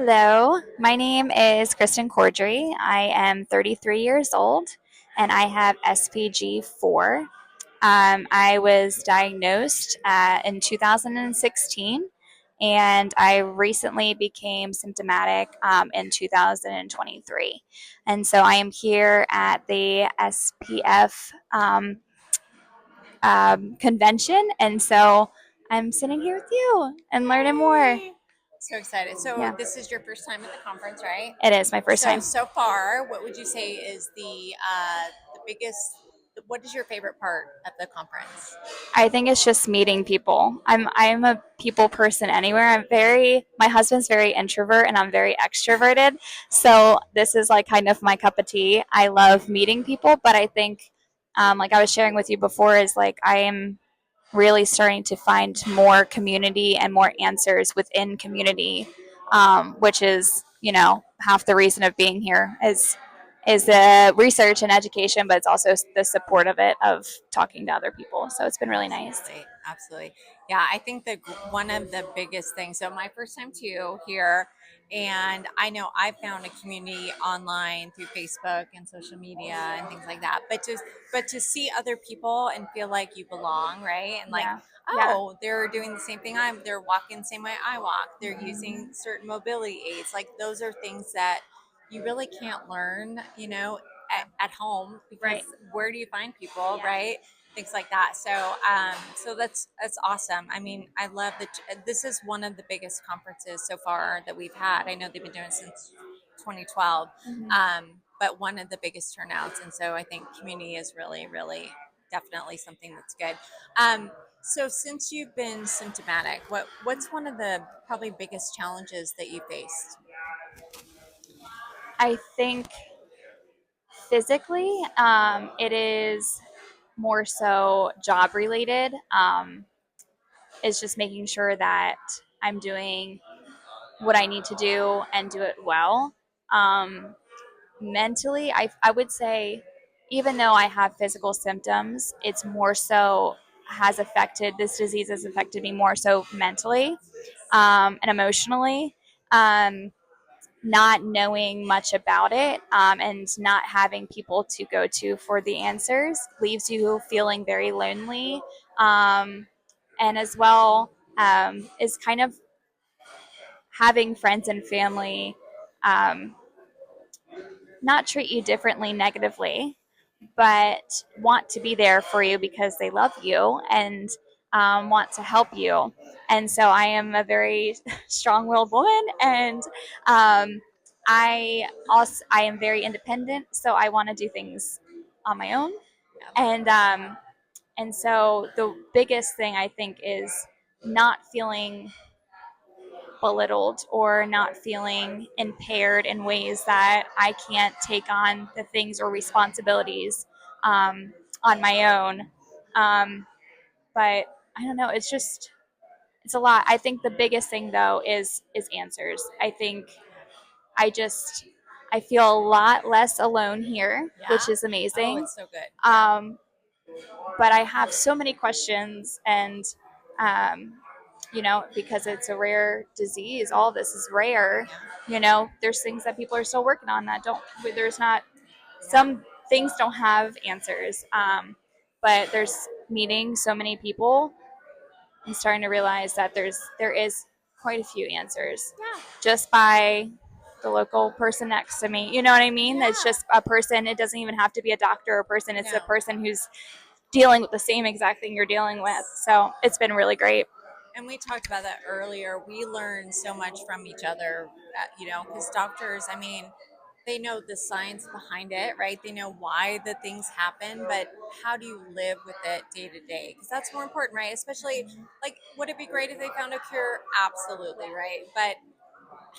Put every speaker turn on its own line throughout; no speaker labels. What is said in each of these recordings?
Hello, my name is Kristen Cordrey. I am 33 years old and I have SPG4. I was diagnosed in 2016 and I recently became symptomatic in 2023. And so I am here at the SPF convention, and so I'm sitting here with you and learning more.
So excited. So
Yeah,
this is your first time at the conference, right?
it is my first time.
So far, what would you say is the biggest? What is your favorite part of the conference?
I think it's just meeting people. I'm a people person anywhere. My husband's very introvert and I'm very extroverted. So this is like kind of my cup of tea. I love meeting people, but I think like I was sharing with you before is like I am really starting to find more community and more answers within community, which is half the reason of being here is the research and education, but it's also the support of it of talking to other people. So it's been really nice.
Absolutely, absolutely. Yeah, I think that one of the biggest things. So my first time too here, and I know I found a community online through Facebook and social media and things like that. But to see other people and feel like you belong, right? And like,
Yeah, yeah.
oh, they're doing the same thing they're walking the same way I walk. They're using certain mobility aids. Like those are things that you really can't learn, at home because
Right.
where do you find people,
Yeah.
right? Things like that. So that's awesome. I mean, I love that this is one of the biggest conferences so far that we've had. I know they've been doing it since 2012,
Mhm.
but one of the biggest turnouts. And so I think community is really, really definitely something that's good. So since you've been symptomatic, what's one of the probably biggest challenges that you faced?
I think physically, it is more so job related. It's just making sure that I'm doing what I need to do and do it well. Um, Mentally, I would say, even though I have physical symptoms, it's more so this disease has affected me more so mentally and emotionally. Um, Not knowing much about it and not having people to go to for the answers leaves you feeling very lonely. And as well, is kind of having friends and family um, not treat you differently negatively, but want to be there for you because they love you and want to help you. And so I am a very strong-willed woman, and I am very independent. So I want to do things on my own, and so the biggest thing I think is not feeling belittled or not feeling impaired in ways that I can't take on the things or responsibilities on my own. Um, but I don't know. It's a lot. I think the biggest thing though is answers. I think I just I feel a lot less alone here,
Yeah.
which is
Oh,
amazing.
it's so good. Yeah.
Um, but I have so many questions, and um, because it's a rare disease, all this is rare. There's things that people are still working on that don't. There's not
Yeah.
some things don't have answers, but there's meeting so many people. I'm starting to realize that there is quite a few answers
Yeah.
just by the local person next to me. You know what I mean? It's
Yeah.
just a person. It doesn't even have to be a doctor or a person. It's a
No.
person who's dealing with the same exact thing you're dealing with. So it's been really great.
And we talked about that earlier. We learn so much from each other, because doctors, I mean, they know the science behind it, right? They know why the things happen, but how do you live with it day to day? Because that's more important, right? Especially, like, would it be great if they found a cure? Absolutely, right? But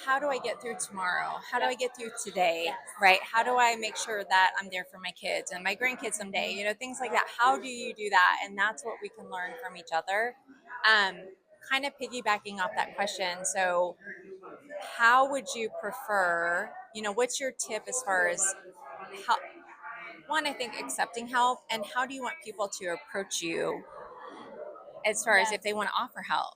how do I get through tomorrow? How do I get through today? Right? How do I make sure that I'm there for my kids and my grandkids someday? Things like that. How do you do that? And that's what we can learn from each other. Um, Kind of piggybacking off that question. So, how would you prefer? What's your tip as far as how? One, I think accepting help, and how do you want people to approach you as far as if they want to offer help?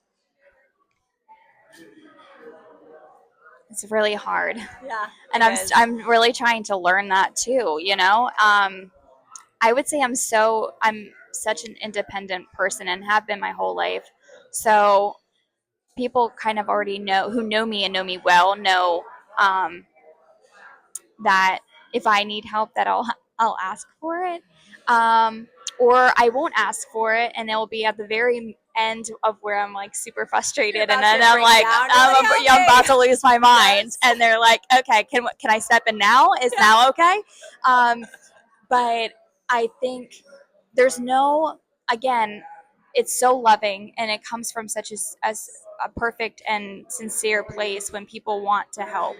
It's really hard.
Yeah,
And
it is.
I'm really trying to learn that too, you know. I would say I'm such an independent person and have been my whole life. So people kind of already know, who know me and know me well, know um, that if I need help, that I'll ask for it, or I won't ask for it, and it'll be at the very end of where I'm like super frustrated, and then I'm like, I'm about to lose my mind, yes. And they're like, okay, can I step in now? Is now okay? But I think there's no, again, it's so loving, and it comes from such a perfect and sincere place when people want to help.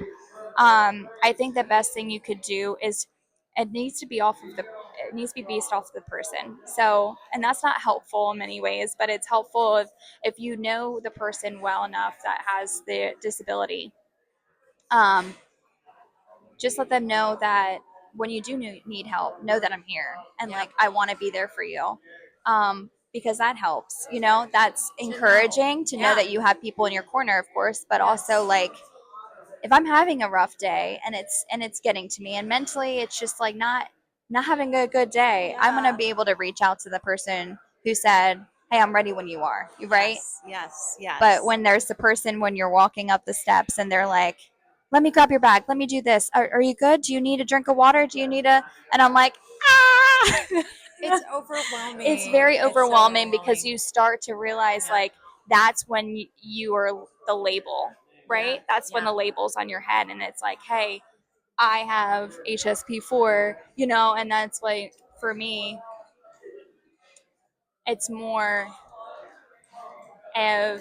I think the best thing you could do is it needs to be it needs to be based off of the person. So, and that's not helpful in many ways, but it's helpful if you know the person well enough that has the disability. Um, just let them know that when you do need help, know that I'm here and like I want to be there for you. Because that helps, you know, that's encouraging to know that you have people in your corner, of course, but also like if I'm having a rough day and it's getting to me and mentally it's just like not having a good day, I'm gonna be able to reach out to the person who said, "Hey, I'm ready when you are." You right?
Yes.
But when there's the person when you're walking up the steps and they're like, "Let me grab your bag. Let me do this. Are you good? Do you need a drink of water? Do you need a?" And I'm like, "Ah!"
It's overwhelming.
It's very overwhelming because you start to realize like that's when you are the label, right? That's when the label's on your head, and it's like, hey, I have HSP4, you know, and that's like for me, it's more of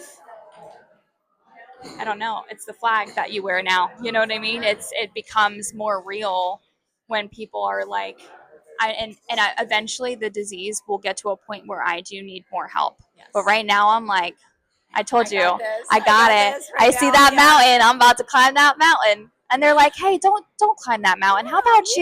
I don't know, it's the flag that you wear now. You know what I mean? It becomes more real when people are like, eventually the disease will get to a point where I do need more help. Yes. But right now I'm like, I told you, I got it. I see that mountain. I'm about to climb that mountain. And they're like, hey, don't climb that mountain. How about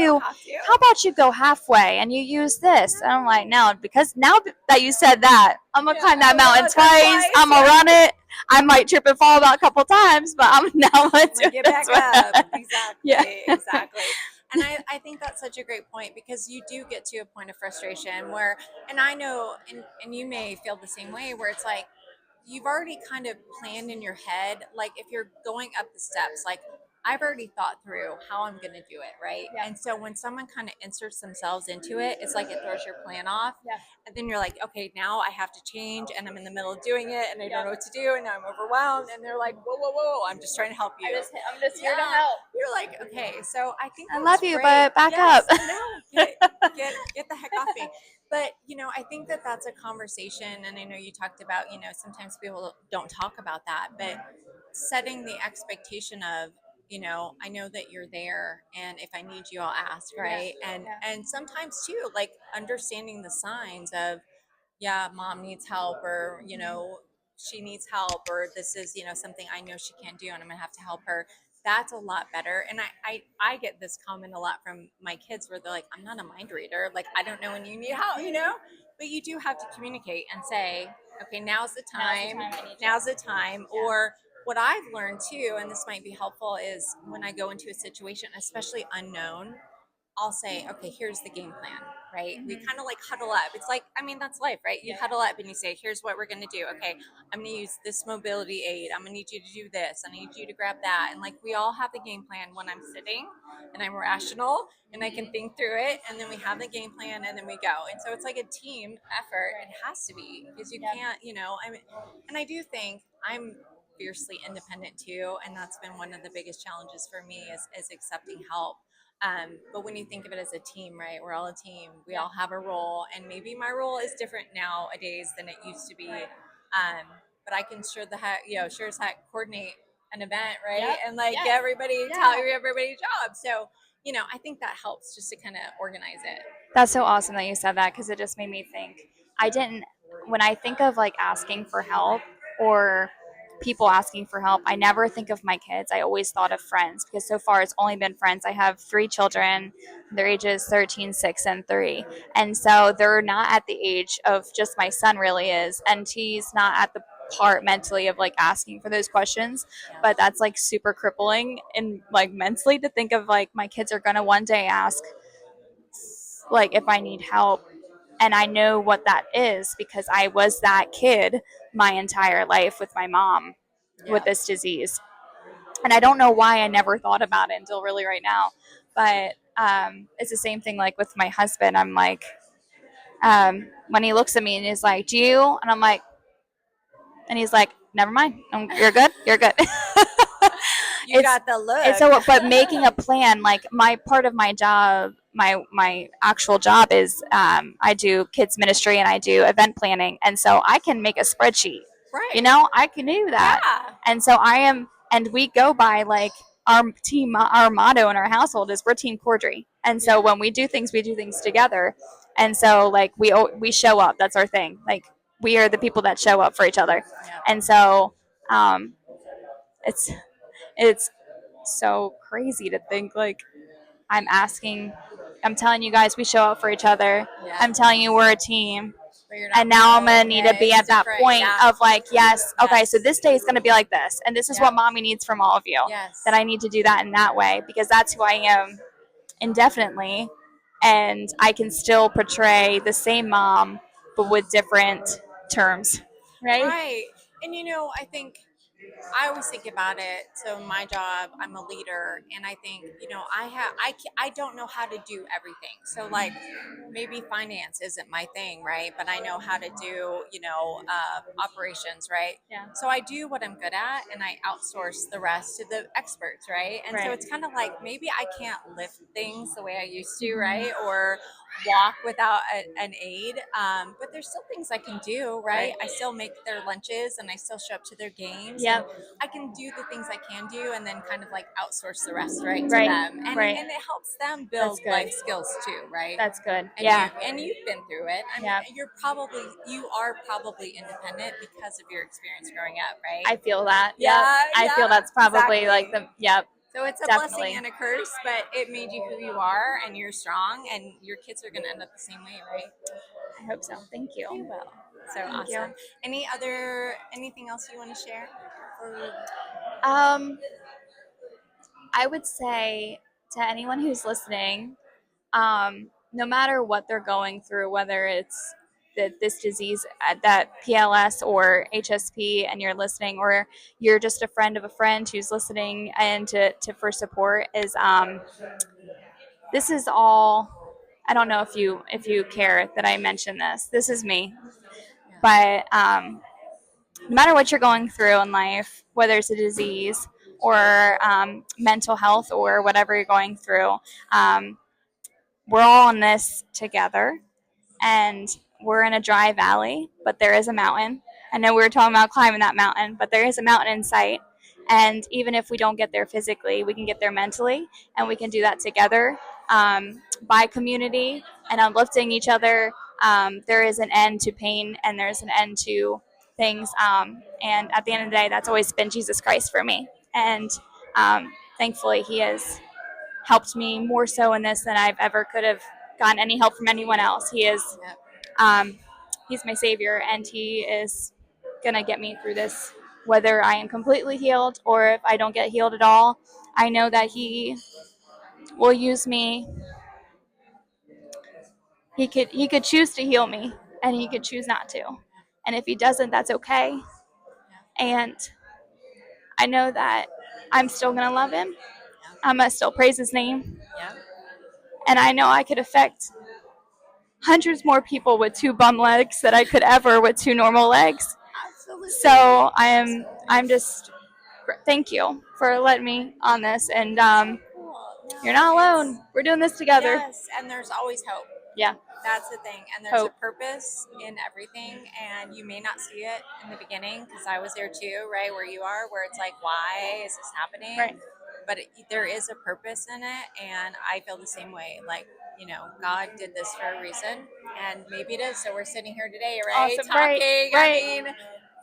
you go halfway and you use this? And I'm like, no, because now that you said that, I'm gonna climb that mountain twice. I'm gonna run it. I might trip and fall about a couple times, but I'm now gonna do it back up.
Exactly. And I think that's such a great point because you do get to a point of frustration where, and I know, and you may feel the same way, where it's like, you've already kind of planned in your head, like if you're going up the steps, like I've already thought through how I'm going to do it, right? Yeah. And so when someone kind of inserts themselves into it, it's like it throws your plan off. Yeah. And then you're like, okay, now I have to change, and I'm in the middle of doing it, and I don't know what to do, and now I'm overwhelmed. And they're like, whoa, I'm just trying to help you.
I'm just here to help.
You're like, okay, so I think
I love you, but back up.
No, get the heck off me. But, you know, I think that that's a conversation. And I know you talked about, you know, sometimes people don't talk about that, but setting the expectation of, you know, I know that you're there, and if I need you, I'll ask, right? And sometimes too, like understanding the signs of, yeah, mom needs help, or, you know, she needs help, or this is, you know, something I know she can't do and I'm gonna have to help her. That's a lot better. And I get this comment a lot from my kids where they're like, I'm not a mind reader. Like, I don't know when you need help, you know? But you do have to communicate and say, okay, now's the time. Now's the time. Yeah. Or what I've learned too, and this might be helpful, is when I go into a situation, especially unknown, I'll say, okay, here's the game plan, right? Mm-hmm. We kind of like huddle up. It's like, I mean, that's life, right? You huddle up and you say, here's what we're going to do. Okay, I'm going to use this mobility aid. I'm going to need you to do this. I need you to grab that. And like, we all have the game plan when I'm sitting and I'm rational and I can think through it. And then we have the game plan and then we go. And so it's like a team effort. It has to be, because you can't, you know, and I do think I'm fiercely independent too. And that's been one of the biggest challenges for me is accepting help. But when you think of it as a team, right? We're all a team. We all have a role, and maybe my role is different nowadays than it used to be. But I can sure as heck coordinate an event, right? Yep. And like get everybody, tell everybody's job. So, you know, I think that helps just to kind of organize it.
That's so awesome that you said that, because it just made me think. When I think of like asking for help or people asking for help, I never think of my kids. I always thought of friends, because so far it's only been friends. I have 3 children. Their ages 13, 6, and 3. And so they're not at the age of just my son really is. And he's not at the part mentally of like asking for those questions, but that's like super crippling and like mentally to think of like my kids are gonna one day ask like if I need help, and I know what that is because I was that kid my entire life with my mom with this disease. And I don't know why I never thought about it until really right now. But it's the same thing like with my husband. I'm like, when he looks at me and he's like, "Do you?" And I'm like, and he's like, "Never mind. You're good. You're good."
You got the look.
It's so, but making a plan, like my part of my job, my actual job is I do kids ministry and I do event planning, and so I can make a spreadsheet.
Right.
You know, I can do that.
Yeah.
And so I am, and we go by like our team, our motto in our household is we're Team Cordrey. And so when we do things together. And so like we show up. That's our thing. Like we are the people that show up for each other.
Yep.
And so it's it's so crazy to think like I'm telling you guys we show up for each other.
Yeah.
I'm telling you we're a team. And now I'm going to need to be at that point of like, yes, okay, so this day is going to be like this. And this is what mommy needs from all of you.
Yes.
That I need to do that in that way because that's who I am indefinitely. And I can still portray the same mom, but with different terms. Right?
Right. And you know, I think I always think about it. So my job, I'm a leader, and I think I don't know how to do everything. So like maybe finance isn't my thing, right? But I know how to do operations, right?
Yeah.
So I do what I'm good at, and I outsource the rest to the experts, right? And so it's kind of like maybe I can't lift things the way I used to, right? Or walk without an aid, but there's still things I can do, right? I still make their lunches and I still show up to their games.
Yep.
And I can do the things I can do and then kind of like outsource the rest, right, to
Right.
them. And,
Right.
and it helps them build life skills too, right?
That's good.
And
Yeah.
you've been through it. I mean, you are probably independent because of your experience growing up, right?
I feel that.
Yeah,
I feel that's probably
exactly.
like the
So it's a
definitely.
blessing and a curse, but it made you who you are, and you're strong, and your kids are going to end up the same way, right?
I hope so. Thank you.
They will. So
Thank
awesome.
you.
Anything else you want to share?
I would say to anyone who's listening, no matter what they're going through, whether it's this disease, that PLS or HSP, and you're listening, or you're just a friend of a friend who's listening, and to for support is this is all. I don't know if you care that I mention this. This is me, but no matter what you're going through in life, whether it's a disease or mental health or whatever you're going through, we're all in this together, and we're in a dry valley, but there is a mountain. I know we were talking about climbing that mountain, but there is a mountain in sight. And even if we don't get there physically, we can get there mentally, and we can do that together by community and uplifting each other. There is an end to pain, and there's an end to things. And at the end of the day, that's always been Jesus Christ for me. And thankfully, He has helped me more so in this than I've ever could have gotten any help from anyone else. He is, He's my savior, and He is gonna get me through this, whether I am completely healed or if I don't get healed at all. I know that He will use me. He could choose to heal me, and He could choose not to. And if He doesn't, that's okay. And I know that I'm still gonna love Him. I'm gonna still praise His name. And I know I could affect hundreds more people with two bum legs that I could ever with two normal legs.
Absolutely.
So I'm just thank you for letting me on this, and you're not alone. We're doing this together.
Yes, and there's always hope.
Yeah.
That's the thing. And there's a purpose in everything, and you may not see it in the beginning, because I was there too, right, where you are, where it's like, why is this happening?
Right.
But there is a purpose in it, and I feel the same way. Like, God did this for a reason, and maybe it is. So we're sitting here today, right?
Awesome.
Talking.
Right.
I mean,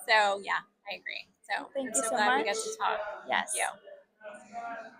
so yeah, I agree. So
Thank
I'm
you
so
so
glad
much.
we got to talk.
Yes.
Thank you.